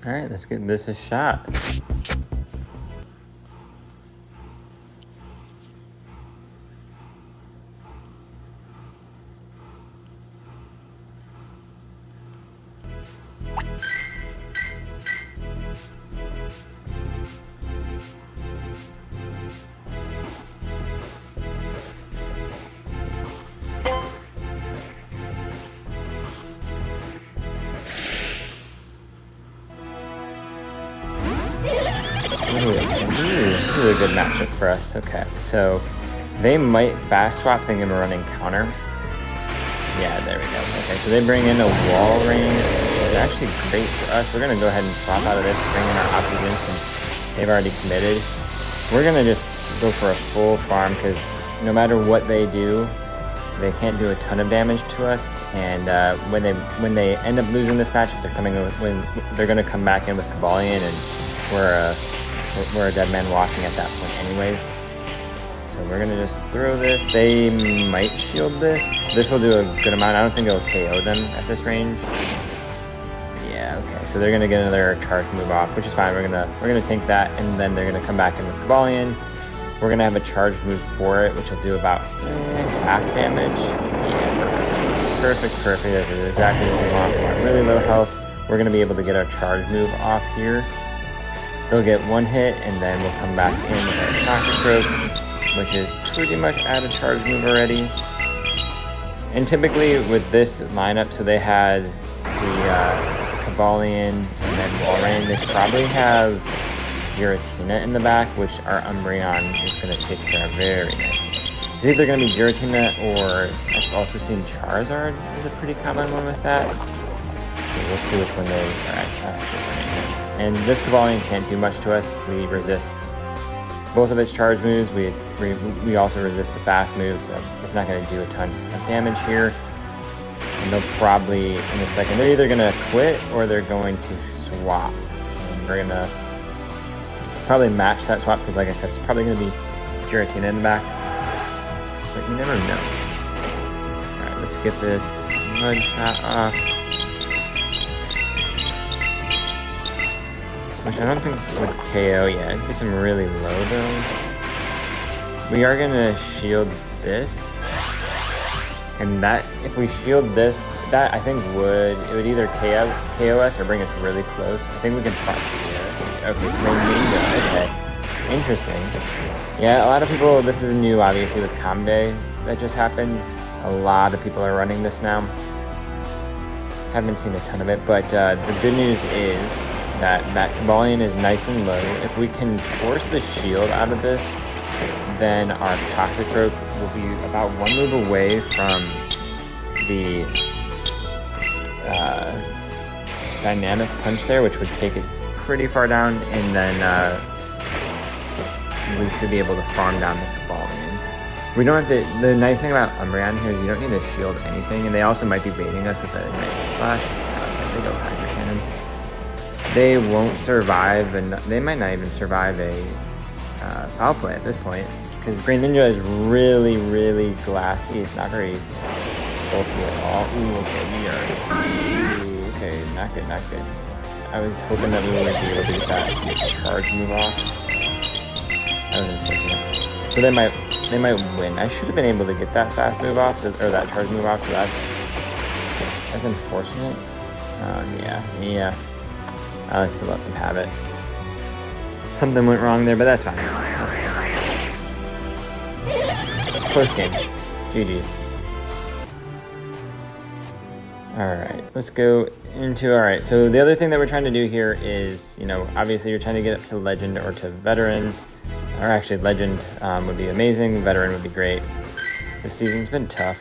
Alright, let's give this a shot. Ooh, this is a good matchup for us. Okay, so they might fast swap thinking we're running counter. Yeah, there we go. Okay, so they bring in a wall ring, which is actually great for us. We're going to go ahead and swap out of this, bring in our Obsidian since they've already committed. We're going to just go for a full farm because no matter what they do, they can't do a ton of damage to us. And when they end up losing this match, they're going to come back in with Kabalion, and we're a dead man walking at that point anyways. So we're gonna just throw this. They might shield this. This will do a good amount. I don't think it'll KO them at this range. Yeah, okay. So they're gonna get another charge move off, which is fine. We're gonna tank that, and then they're gonna come back in with Kabalion. We're gonna have a charge move for it, which will do about half damage. Yeah, perfect. This is exactly what we want. We want really low health. We're gonna be able to get our charge move off here. They'll get one hit, and then we'll come back in with our Toxic Croak, which is pretty much at a charge move already. And typically with this lineup, so they had the Kabalion and then Walrein, they probably have Giratina in the back, which our Umbreon is going to take care of very nicely. It's either going to be Giratina, or I've also seen Charizard is a pretty common one with that. So we'll see which one they are actually running. And this Kabalion can't do much to us. We resist both of its charge moves. We also resist the fast moves, so it's not going to do a ton of damage here. And they'll probably, in a second, they're either going to quit or they're going to swap. And we're going to probably match that swap because, like I said, it's probably going to be Giratina in the back. But you never know. Alright, let's get this Mud Shot off. Which I don't think would KO yet. It gets him really low though. We are gonna shield this. And that, if we shield this, that I think it would either KO us or bring us really close. I think we can fight this. Okay, Rainmaker, okay. Interesting. Yeah, a lot of people, this is new obviously with Comday that just happened. A lot of people are running this now. Haven't seen a ton of it, but the good news is that Kabalion is nice and low. If we can force the shield out of this, then our Toxic Croak will be about one move away from the Dynamic Punch there, which would take it pretty far down, and then we should be able to farm down the Kabalion. We don't have to. The nice thing about Umbreon here is you don't need to shield anything, and they also might be baiting us with a Night Slash. Okay, they go Hydro Cannon. They won't survive, and they might not even survive a Foul Play at this point, because Green Ninja is really, really glassy. It's not very bulky at all. Ooh, okay, okay, not good. I was hoping that we would be able to get that charge move off. That was unfortunate. So they might win. I should have been able to get that fast move off, or that charge move off. So that's unfortunate. Yeah. I still let them have it. Something went wrong there, but that's fine. Close game. GG's. Alright, let's go into... Alright, so the other thing that we're trying to do here is, obviously you're trying to get up to Legend or to Veteran. Or actually, Legend would be amazing. Veteran would be great. This season's been tough,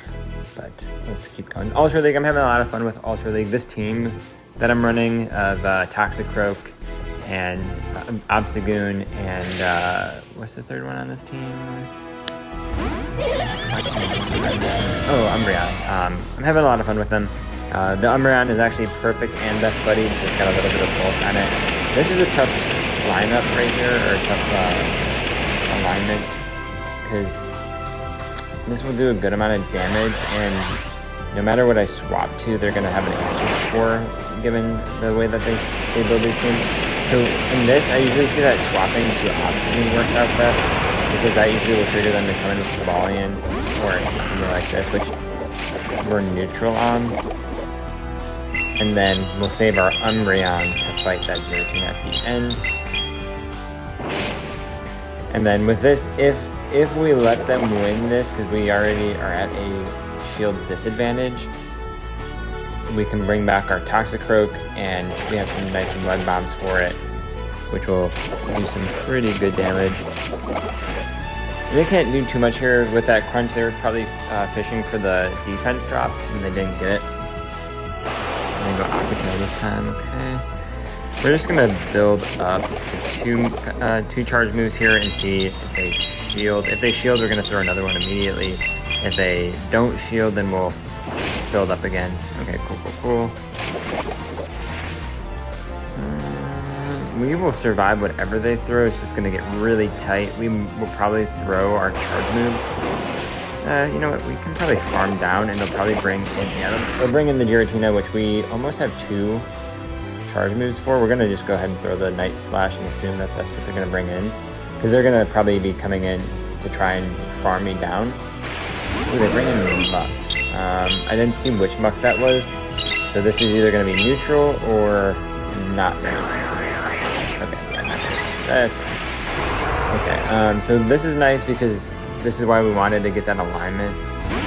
but let's keep going. Ultra League, I'm having a lot of fun with Ultra League. This team that I'm running of Toxic Croak and Obsidian and what's the third one on this team? Oh, Umbreon. I'm having a lot of fun with them. The Umbreon is actually perfect and best buddy, so it's got a little bit of bulk on it. This is a tough lineup right here, or a tough alignment, because this will do a good amount of damage, and no matter what I swap to, they're going to have an answer for, given the way that they build these teams. So in this, I usually see that swapping to Obsidian works out best, because that usually will trigger them to come in with Cobalion or something like this, which we're neutral on. And then we'll save our Umbreon to fight that Giratina at the end. And then with this, if we let them win this, because we already are at a shield disadvantage, we can bring back our Toxicroak, and we have some nice mud bombs for it, which will do some pretty good damage. They can't do too much here with that crunch. They were probably fishing for the defense drop, and they didn't get it. I'm gonna go Aqua Tail this time, okay. We're just gonna build up to two charge moves here and see if they shield. If they shield, we're gonna throw another one immediately. If they don't shield, then we'll build up again. Okay, cool. We will survive whatever they throw. It's just gonna get really tight. We will probably throw our charge move. You know what? We can probably farm down, and they'll probably bring in. They'll bring in the Giratina, which we almost have 2 charge moves for. We're gonna just go ahead and throw the Night Slash and assume that that's what they're gonna bring in, because they're gonna probably be coming in to try and farm me down. Ooh, they bring in Muck. I didn't see which Muck that was, so this is either gonna be neutral or not neutral. Okay, yeah, not neutral. That's fine. Okay, so this is nice because this is why we wanted to get that alignment,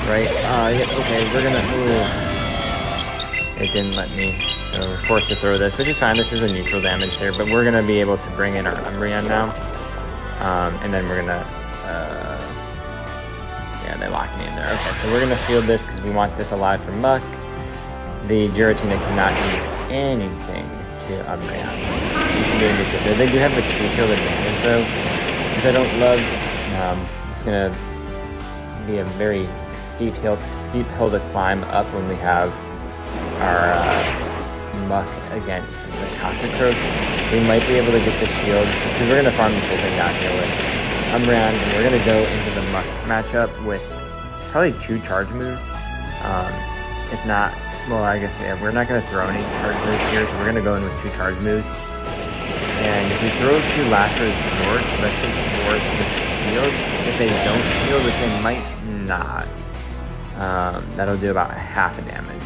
right? Yeah, okay, we're gonna. Ooh. It didn't let me. So we're forced to throw this, which is fine. This is a neutral damage there, but we're going to be able to bring in our Umbreon now. And then we're going to... yeah, they locked me in there. Okay, so we're going to shield this because we want this alive for Muck. The Giratina cannot do anything to Umbreon. So you should do a neutral there. They do have the 2-shield advantage, though, which I don't love. It's going to be a very steep hill to climb up when we have our... Muck against the Toxicroak. We might be able to get the shields, because we're going to farm this whole thing down here with Umbreon, and we're going to go into the Muck matchup with probably 2 charge moves. If not, well, I guess, yeah, we're not going to throw any charge moves here, so we're going to go in with 2 charge moves. And if we throw 2 Last Resorts, that should force the shields. If they don't shield, which they might not, that'll do about half a damage.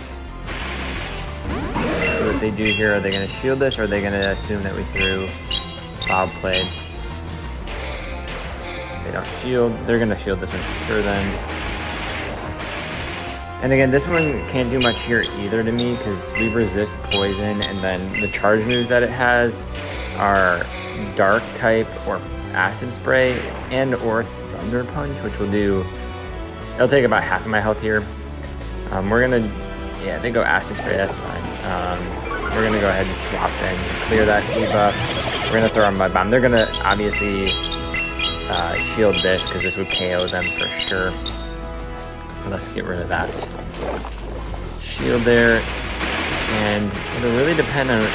Let's see what they do here. Are they going to shield this, or are they going to assume that we threw Cloud Blade? They don't shield. They're going to shield this one for sure then. And again, this one can't do much here either to me, because we resist poison, and then the charge moves that it has are Dark type or Acid Spray and or Thunder Punch, which will do... It'll take about half of my health here. We're going to... Yeah, they go Acid Spray, that's fine. We're going to go ahead and swap and clear that debuff. We're going to throw our Mud Bomb. They're going to obviously shield this, because this would KO them for sure. Let's get rid of that. Shield there. And it'll really depend on...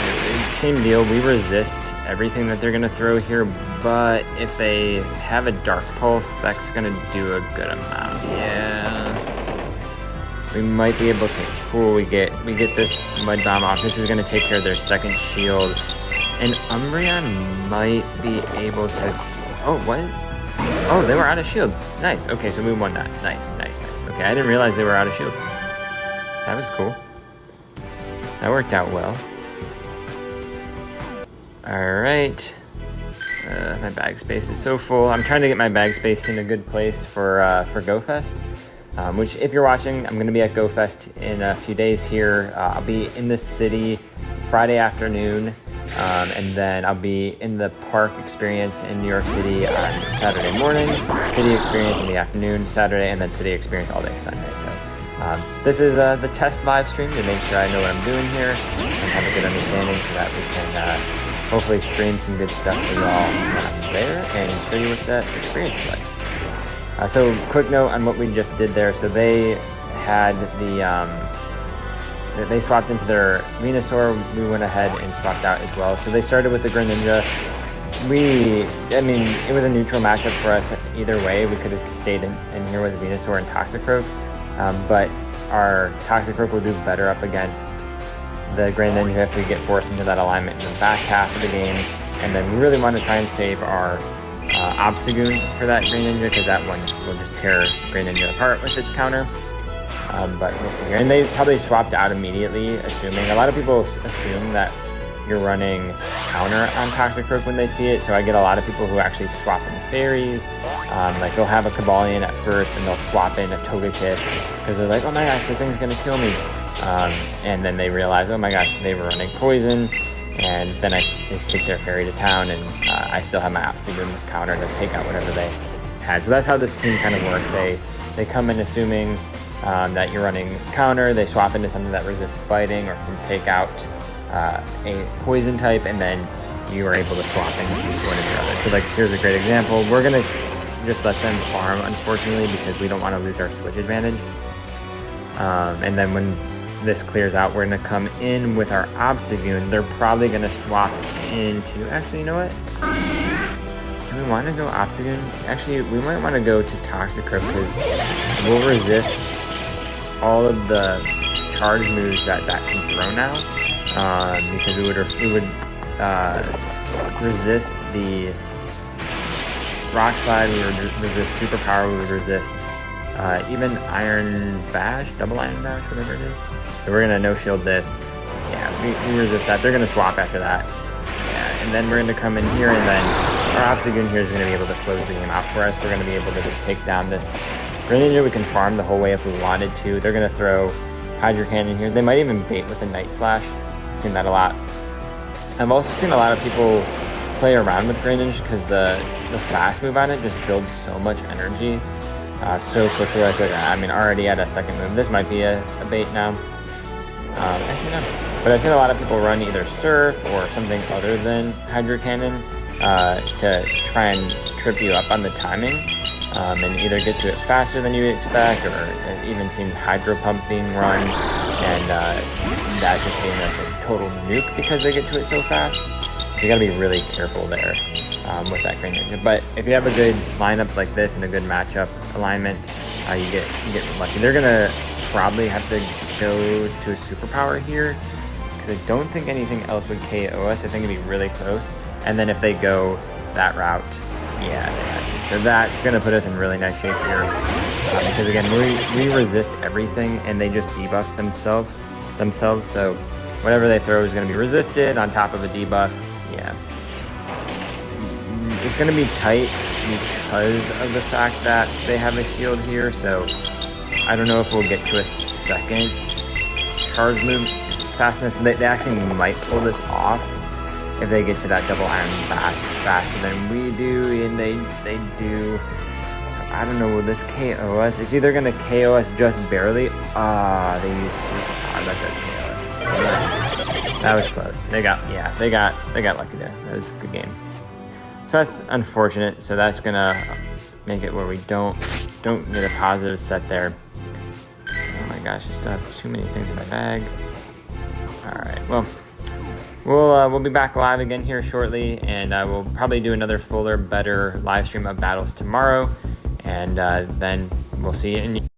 Same deal, we resist everything that they're going to throw here, but if they have a Dark Pulse, that's going to do a good amount. Yeah. We might be able to... Cool, we get this Mud Bomb off. This is going to take care of their second shield. And Umbreon might be able to... Oh, what? Oh, they were out of shields. Nice. Okay, so we won that. Nice. Okay, I didn't realize they were out of shields. That was cool. That worked out well. Alright. My bag space is so full. I'm trying to get my bag space in a good place for GoFest. Which, if you're watching, I'm going to be at GoFest in a few days here. I'll be in the city Friday afternoon, and then I'll be in the park experience in New York City on Saturday morning, city experience in the afternoon Saturday, and then city experience all day Sunday. So this is the test live stream to make sure I know what I'm doing here and have a good understanding, so that we can hopefully stream some good stuff for you all there and show you what that experience is like. So quick note on what we just did there. So they had they swapped into their Venusaur. We went ahead and swapped out as well. So they started with the Greninja. I mean, it was a neutral matchup for us either way. We could have stayed in here with Venusaur and Toxicroak. But our Toxicroak will do better up against the Great Ninja if we get forced into that alignment in the back half of the game. And then we really want to try and save our Obstagoon for that Great Ninja, because that one will just tear Great Ninja apart with its counter. But we'll see here. And they probably swapped out immediately, assuming. A lot of people assume that you're running counter on Toxicroak when they see it, so I get a lot of people who actually swap in fairies. Like they'll have a Cabalion at first and they'll swap in a Togekiss because they're like, oh my gosh, the thing's gonna kill me. And then they realize, oh my gosh, they were running poison, and then they take their fairy to town, and I still have my Obstagoon with counter to take out whatever they had. So that's how this team kind of works. They come in assuming that you're running counter, they swap into something that resists fighting or can take out a poison type, and then you are able to swap into one of your others. So like here's a great example. We're gonna just let them farm, unfortunately, because we don't want to lose our switch advantage. And then when this clears out, we're gonna come in with our Obstagoon. They're probably gonna swap into, actually, you know what? Do we want to go Obstagoon? Actually, we might want to go to Toxicroak because we'll resist all of the charge moves that can throw now. Because we would resist the Rock Slide, we would resist Superpower, we would resist even Iron Bash, Double Iron Bash, whatever it is. So we're gonna no shield this. Yeah, we resist that. They're gonna swap after that. Yeah, and then we're gonna come in here, and then our Obstagoon here is gonna be able to close the game out for us. We're gonna be able to just take down this Great Ninja. We can farm the whole way if we wanted to. They're gonna throw Hydro Cannon here. They might even bait with a Night Slash. I've seen that a lot. I've also seen a lot of people play around with Great Ninja because the fast move on it just builds so much energy so quickly. Like I mean, already at a second move. This might be a bait now. Actually no. But I've seen a lot of people run either Surf or something other than Hydro Cannon to try and trip you up on the timing and either get to it faster than you expect, or even seen Hydro Pump being run and that just being like a total nuke because they get to it so fast. So you gotta be really careful there with that Great Ninja. But if you have a good lineup like this and a good matchup alignment, you get lucky. They're gonna probably have to go to a Superpower here because I don't think anything else would KO us. I think it'd be really close. And then if they go that route, yeah, they had to. So that's gonna put us in really nice shape here because again, we resist everything and they just debuff themselves. So whatever they throw is going to be resisted on top of a debuff. Yeah, it's going to be tight because of the fact that they have a shield here. So I don't know if we'll get to a second charge move fastness. They actually might pull this off if they get to that Double Iron Bash faster than we do, and they do. I don't know, will this KO us? It's either gonna KO us just barely. They use Superpower, that does KO us. Yeah. That was close. They got lucky there. That was a good game. So that's unfortunate. So that's gonna make it where we don't get a positive set there. Oh my gosh, I still have too many things in my bag. Alright, well, we'll be back live again here shortly, and we'll probably do another fuller, better live stream of battles tomorrow. And then we'll see you in